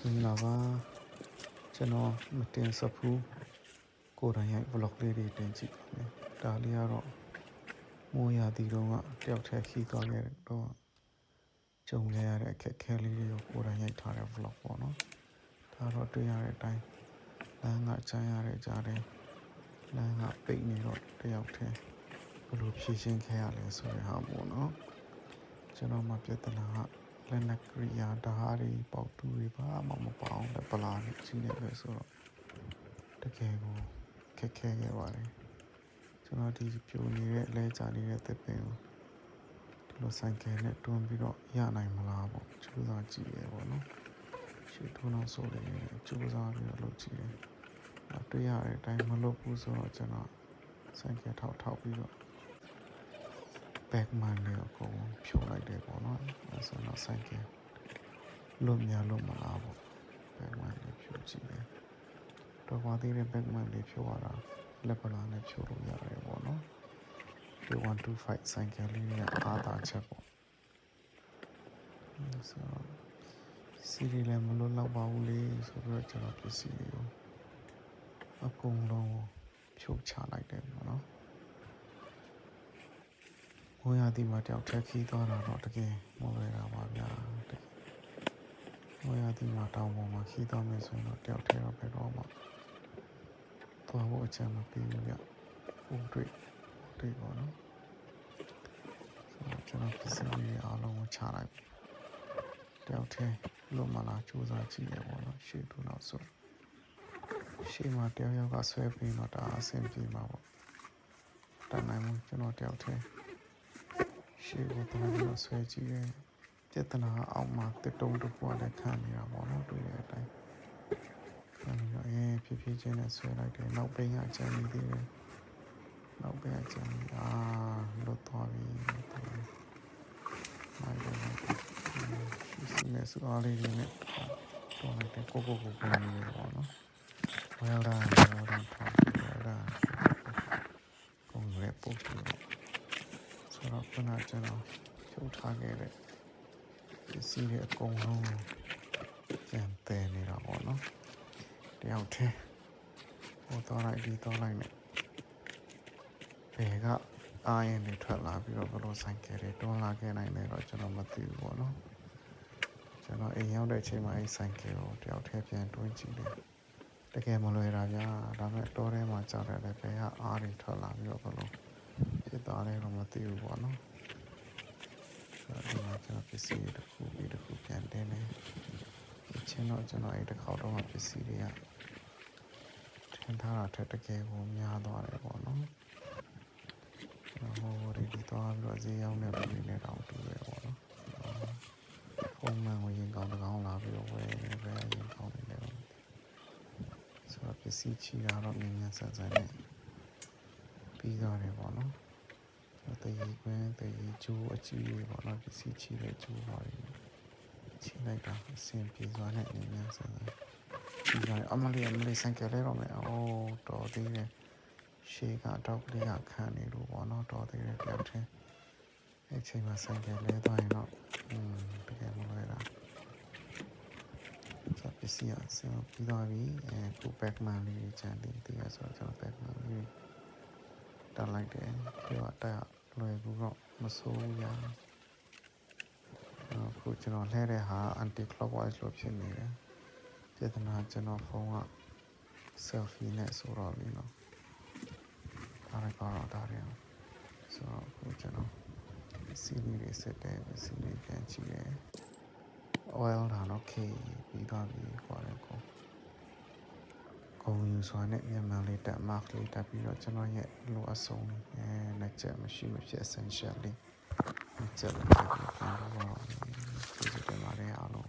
မင်္ဂလာပါကျွန်တော်မတင်ဆက်ဘူးကိုယ်တိုင်ရိုက် vlog လေးတွေတင်ကြည့်ပါမယ်ဒါလေးကတော့မိုးရာသီတုန်းကတယောက်တည်းခီးသွားခဲ့တော့ကြုံခဲ့ရတဲ့အခက်အခဲလေးတွေကိုကိုယ်တိုင်ရိုက်ထားတဲ့ vlog ပေါ့နော်ဒါတော့တွေ့ရတဲ့အတိုင်းလမ်းကချမ်းရတဲ့ကြားထဲလမ်းကပိတ်နေတော့တယောက်တည်းဘယ်လိုဖြည့်ရှင်းခဲ့ရလဲဆိုတဲ့ဟာပေါ့နော်ကျွန်တော်မှပြဿနာကလက်နက်ကရိယာဓာတ်တွေပေါက်တူတွေဘာမှမပေါအောင်လက်ပလာနဲ့ကြီးနေပဲဆိုတော့တကယ်ကိုခက်ခဲခဲ့ပါတယ်ကျွန်တော်ဒီပြိုနေတဲ့လဲကြနေတဲ့တစ်ပင်ကိုဒီလိုဆိုင်ကယ်နဲ့တွန်းပြီးတော့ရနိုင်မလားပေါ့ကြိုးစားကြည့်ရပေါ့နော်ရှေ့ထိုးနောက်ဆိုလည်းကြိုးစားပြီးတော့လုပ်ကြည့်တယ်တွေ့ရတဲ့အတိုင်းမလုပ်ဘူးဆိုတော့ကျွန်တော်ဆိုင်ကယ်ထောက်ပြီးတော့backman လေးကိုအကုန်ဖြိုလိုက်တယ်ပေါ့နော်အဲဆိုတော့ဆိုင်ကယ်လွတ်များလို့မလားပေါ့ backman လေးဖြိုကြည့်တယ်တော့ပါသေးတဲ့ backman လေးဖြိုရတာလက်ပလာနဲ့ဖြိုလို့ရတယ်ပေါ့နော်2125ဆိုင်ကယ်လေးနဲ့အားသာချက်ပေါ့ဆိုတော့စီရီလည်းမလို့တော့ပါဘူးလေဆိုတော့ကျွန်တော်ပစ္စည်းတွေကိုအကုန်လုံးဖြိုချလိုက်တယ်ပေါ့နော်ဘိုးရသည်မှာတယောက်ထက်ခီးသွားတာတော့တကယ်မလွယ်တာပါဗျာဘိုးရသည်မှာတောင်းပေါ်မှာခီးသွားမယ်ဆိုရင်တော့တယောက်ထဲတော့ပဲတော့မှသွားဖို့အချမ်းမပေးဘူးဗျဟုတ်တွေ့ပါတော့ဆိုတော့ကျွန်တော်ပစ္စည်းတွေအားလုံးကိုချလိုက်တယောက်ထဲလွတ်မလားစူးစမ်းကြည့်ရပါတော့ရှေ့တူတော့ဆိုရှေ့မှာတယောက်ကဆွဲပြီးတော့ဒါအဆင်ပြေမှာပေါ့တန်နိုင်မှုကျွန်တော်တယောက်ထဲရှေ့ကိုတော့ပြီးတော့ဆွဲကြည့်ရဲပြဿနာအောက်မှာတစ်တုံးတစ်ခုလည်းခံနေတာပေါ့နော်တွေ့တဲ့အတိုင်းခံပြီးတော့ဖြည်းဖြည်းချင်းနဲ့ဆွဲလိုက်တယ်နောက်ပိန်ကအချမ်းနေသေးတယ်နောက်ပိန်အချမ်းလွတ်သွားပြီမိုက်တယ်စီနဲ့စအားလေးတွေနဲ့တော့လိုက်တယ်ကိုနေတယ်ပေါ့နော် well done ကုန်ရဲပုတ်ပြီးတော့ဆိုတော့ခုနကျွန်တော်ဖြုတ်ထားခဲ့တဲ့ပစ္စည်းတွေအကုန်လုံးပြန်တည်နေတာပေါ့နော်တယောက်တည်းဟိုတော့လိုက်ဒီတော့လိုက်နဲ့ဘယ်ကအားရင်တွေထွက်လာပြီးတော့ဘယ်လိုဆိုင်ကယ်တွေတွန်းလာခဲ့နိုင်လဲတော့ကျွန်တော်မသိဘူးပေါ့နော်ကျွန်တော်အိမ်ရောက်တဲ့အချိန်မှာအဲ့ဆိုင်ကယ်ကိုတယောက်တည်းပြန်တွန်းကြည့်တယ်တကယ်မလွယ်တာဗျာဒါပေမဲ့တောထဲမှာကြောက်တယ်လည်းဘယ်ကအားတွေထွက်လာပြီးတော့ဘယ်လိုဖြစ်သွားလဲတော့မသိဘူးပေါ့နော်ဒီမှာကျွန်တော်ပစ္စည်းတစ်ခုပြီးတစ်ခုပြန်တင်နေချင်းတော့ကျွန်တော်အဲ့တစ်ခေါက်တော့ပစ္စည်းတွေကထင်ထားတာထက်တကယ်ကိုများသွားတယ်ပေါ့နော်ဟိုဒီတော့ပြီးတော့ဈေးရောက်တဲ့လူတွေနဲ့တောင်တူတယ်ပေါ့နော်ဖုန်းမှန်ကိုရင်ကောင်းတကောင်းလာပြီးတော့ဝယ်ရင်ကောင်းနေတယ်ဆိုတော့ပစ္စည်းချီတာတော့မြန်မြန်ဆန်ဆန်နဲ့ပြီးသွားတယ်ပေါ့နော်တရေကွင်းတရေကျိုးအကြီးတွေပေါ့နော်ပစ္စည်းချီတဲ့ကျိုးပါတွေချီလိုက်တာအဆင်ပြေစွာနဲ့မြန်မြန်ဆန်ဆန်ပြီးသွားတယ်အမလေးဆိုင်ကယ်လဲတော့မယ်တော်သေးတယ်ရှေ့ကတော့ကလေးကခံနေလို့ပေါ့နော်တော်သေးတယ်တယောက်တည်းအဲ့ချိန်မှာဆိုင်ကယ်လဲသွားရင်တော့တကယ်မလွယ်တာပစ္စည်းအဆင်ပြီးသွားပြီကို backman လေးချန်တယ်တကယ်ဆိုတော့ကျွန်တော် backman လေးတက်လိုက်တယ်ပြောတက်လွယ်ဘူးတော့မစိုးဘူးညာခုကျွန်တော်လှည့်တဲ့ဟာ anti clockwise လို့ဖြစ်နေတယ်ပြဿနာကျွန်တော်ဖုန်းက selfie နဲ့ဆိုတော့လीနော်ဒါလည်းကတော့ဒါတယ်ဆိုတော့ခုကျွန်တော်စီးလေးစက်တယ်စီးလေးပြန်ကြည့်တယ် oil ဒါတော့ K ပြီးသွားပြီခေါ်တယ်ကိုယူစွာနဲ့မြန်မာလေးတက် mark လေးတက်ပြီးတော့ကျွန်တော်ရဲ့လိုအပ်ဆုံးလက်ချက်မရှိမဖြစ် essential လေးလက်ချက်လေးပြန်တော့ကျေးဇူးတင်ပါတယ်အားလုံး